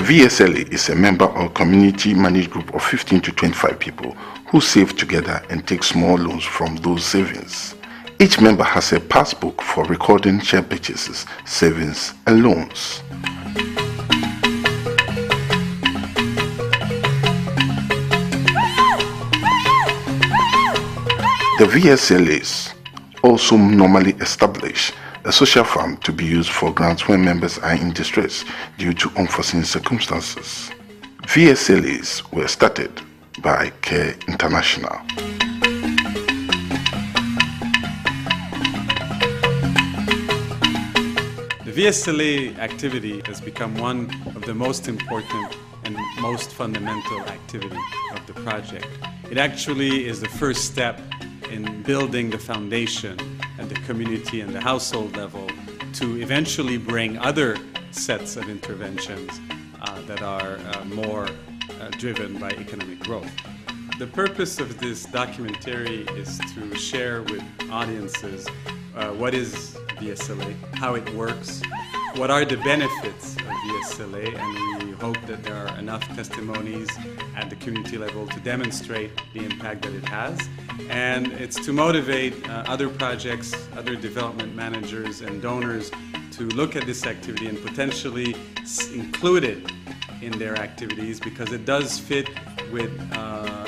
VSLA is a member or community managed group of 15 to 25 people who save together and take small loans from those savings. Each member has a passbook for recording share purchases, savings, and loans. The VSLAs also normally establish a social fund to be used for grants when members are in distress due to unforeseen circumstances. VSLAs were started by CARE International. The VSLA activity has become one of the most important and most fundamental activity of the project. It actually is the first step in building the foundation at the community and the household level to eventually bring other sets of interventions that are more driven by economic growth. The purpose of this documentary is to share with audiences what is VSLA, how it works, what are the benefits of VSLA, and we hope that there are enough testimonies at the community level to demonstrate the impact that it has. And it's to motivate other projects, other development managers and donors to look at this activity and potentially include it in their activities, because it does fit with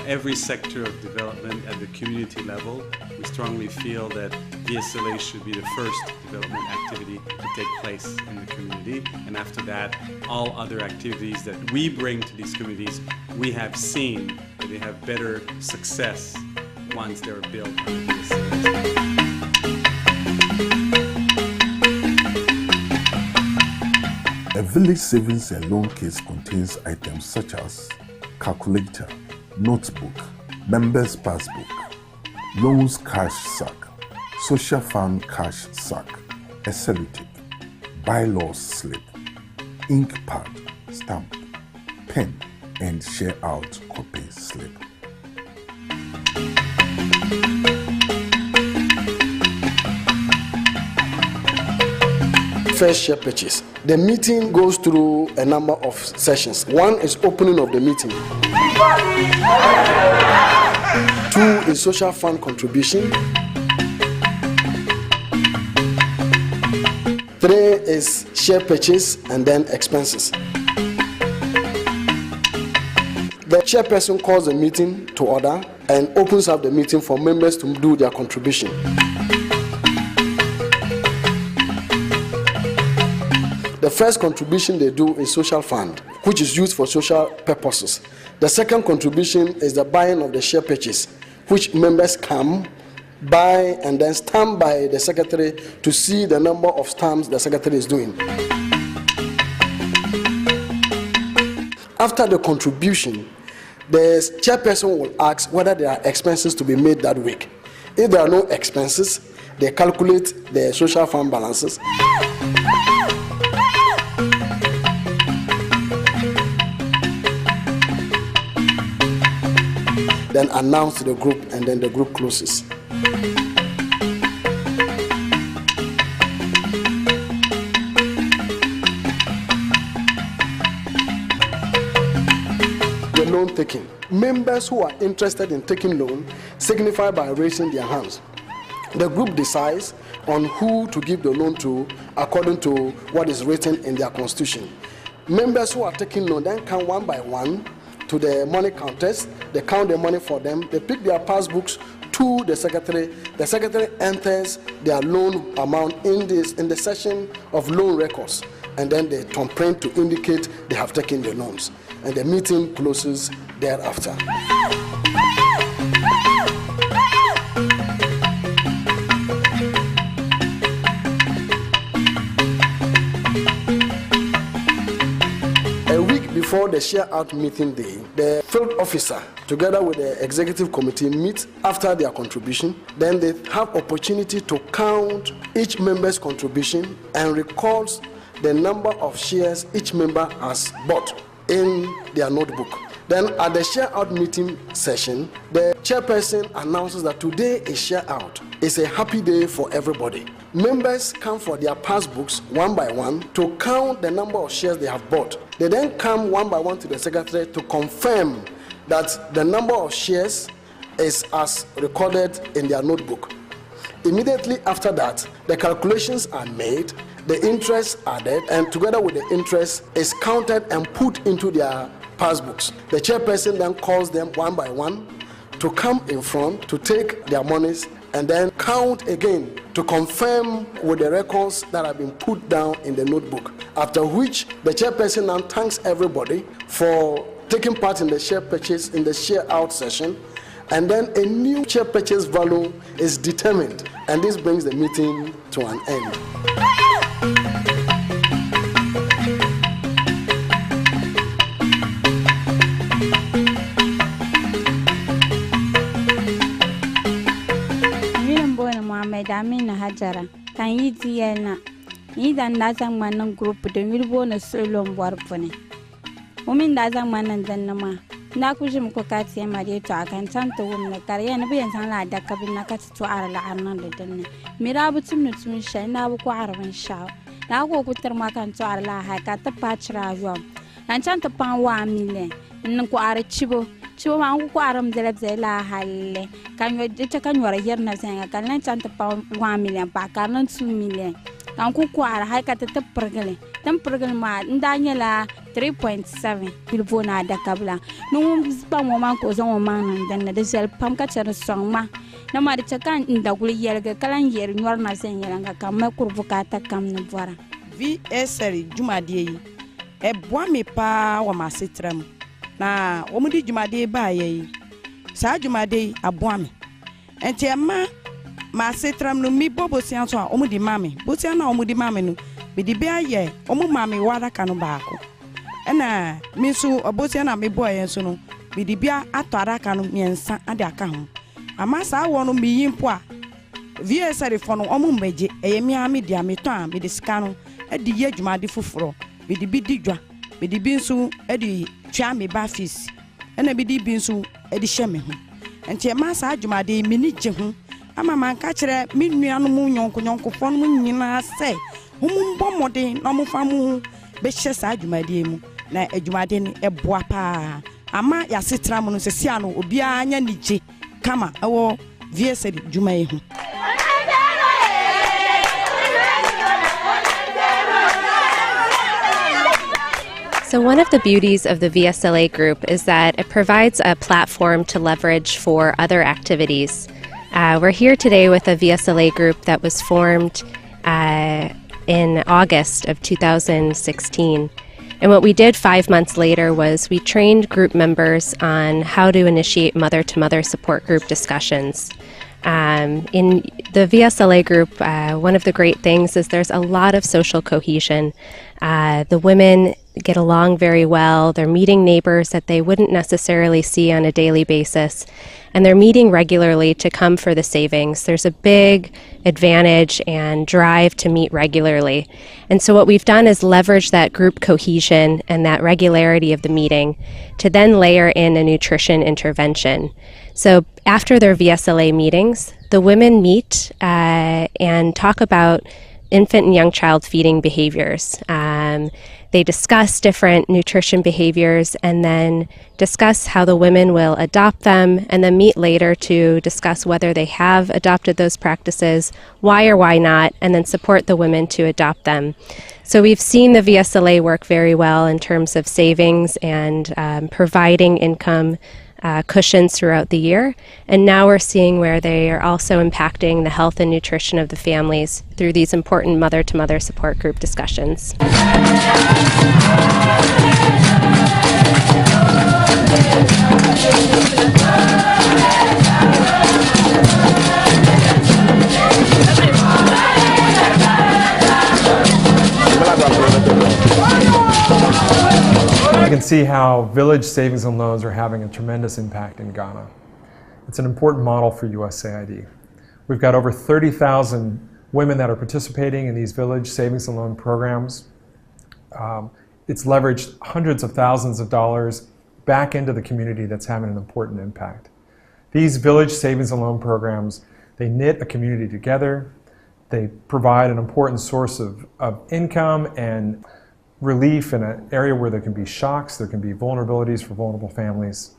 every sector of development at the community level. We strongly feel that VSLA should be the first development activity to take place in the community, and after that, all other activities that we bring to these communities, we have seen that they have better success once they're built on the VSLA. A village savings and loan case contains items such as calculator, notebook, members passbook, loans cash sack, social fund cash sack, a sellotape, bylaws slip, ink pad, stamp, pen, and share out copy slip. First share purchase. The meeting goes through a number of sessions. One is opening of the meeting. 2 is social fund contribution. 3 is share purchase and then expenses. The chairperson calls the meeting to order and opens up the meeting for members to do their contribution. The first contribution they do is social fund, which is used for social purposes. The second contribution is the buying of the share purchase, which members come, buy, and then stand by the secretary to see the number of stamps the secretary is doing. After the contribution, the chairperson will ask whether there are expenses to be made that week. If there are no expenses, they calculate the social fund balances. Then announce to the group, and then the group closes. The loan taking. Members who are interested in taking loan signify by raising their hands. The group decides on who to give the loan to according to what is written in their constitution. Members who are taking loan then come one by one to the money counters. They count the money for them. They pick their passbooks to the secretary. The secretary enters their loan amount in the section of loan records, and then they thumbprint to indicate they have taken the loans. And the meeting closes thereafter. Before the share out meeting day, the field officer together with the executive committee meet after their contribution. Then they have opportunity to count each member's contribution and records the number of shares each member has bought in their notebook. Then at the share out meeting session, the chairperson announces that today is share out. It's a happy day for everybody. Members come for their passbooks one by one to count the number of shares they have bought. They then come one by one to the secretary to confirm that the number of shares is as recorded in their notebook. Immediately after that, the calculations are made, the interest added, and together with the interest is counted and put into their passbooks. The chairperson then calls them one by one to come in front to take their monies and then count again to confirm with the records that have been put down in the notebook. After which, the chairperson now thanks everybody for taking part in the share purchase, in the share out session, and then a new share purchase value is determined, and this brings the meeting to an end. Amin Hajara, can you tell me that nothing man group the Milbona solo warpone? Women doesn't man and then Nama. Nakushim Kokati Maria talk and Santa woman, Karian be and Sanla da Cabinacat to Arla Arnold. Mirabutum to me shine now quarter and shout. Now go with Termacan to Arla, I got the patch ravom. And Santa Pan 1 million, and quarter chibo. Chihuahua quarum de la halle. Can you detect your here nothing? I can lend £1 million, back 2 million. Uncle Quara, I got the pergale. Then pergale, Daniela 3.7. Pilvona da cabla. No spam woman goes on man and then the cell pump catcher song ma. No matter Chakan in the Gullier, Kalan year, you are not saying Yanga Kamakuvocata come Navara. VSL Jumadi. A boami pa or my citram. Na omudi jumade ba ye sa jumade aboame enti ma setram no mi bobosian so a omudi mame bosian na omudi mame no bi di bia ye omu mame wada kanu baako ena mi so obosian na me boye so no bi di bia atwara kanu miensa ade aka ho ama sa wo no mi yimpo a VSR fo no omu mbeje eye mi ame dia me to a me de sika no e di ye jumade foforo bi di bi di dwa bi di bi nso e di twa me ba fees ena bi di bi nso e di hye me ho enti ma sa adwumade me ni gye ho ama man ka kire me nuanu mu nyonko fo no nyina se humumbo mode na mo fa mu be hye sa adwumade mu na adwumade ni e boa pa ama ya setra mu no se sia no obi anya ni gye kama ewo VSL dwumae ho. So one of the beauties of the VSLA group is that it provides a platform to leverage for other activities. We're here today with a VSLA group that was formed in August of 2016. And what we did 5 months later was we trained group members on how to initiate mother-to-mother support group discussions. In the VSLA group, one of the great things is there's a lot of social cohesion. The women get along very well. They're meeting neighbors that they wouldn't necessarily see on a daily basis. And they're meeting regularly to come for the savings. There's a big advantage and drive to meet regularly. And so what we've done is leverage that group cohesion and that regularity of the meeting to then layer in a nutrition intervention. So after their VSLA meetings, the women meet and talk about infant and young child feeding behaviors. They discuss different nutrition behaviors and then discuss how the women will adopt them, and then meet later to discuss whether they have adopted those practices, why or why not, and then support the women to adopt them. So we've seen the VSLA work very well in terms of savings and providing income cushions throughout the year, and now we're seeing where they are also impacting the health and nutrition of the families through these important mother-to-mother support group discussions. You can see how village savings and loans are having a tremendous impact in Ghana. It's an important model for USAID. We've got over 30,000 women that are participating in these village savings and loan programs. It's leveraged hundreds of thousands of dollars back into the community that's having an important impact. These village savings and loan programs, they knit a community together. They provide an important source of income and relief in an area where there can be shocks, there can be vulnerabilities for vulnerable families.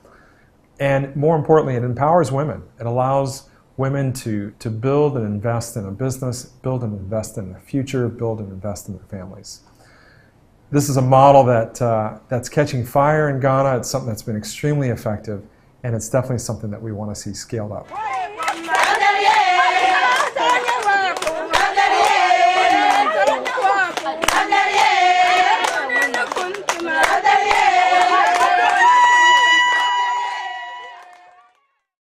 And more importantly, it empowers women. It allows women to build and invest in a business, build and invest in the future, build and invest in their families. This is a model that's catching fire in Ghana. It's something that's been extremely effective, and it's definitely something that we want to see scaled up.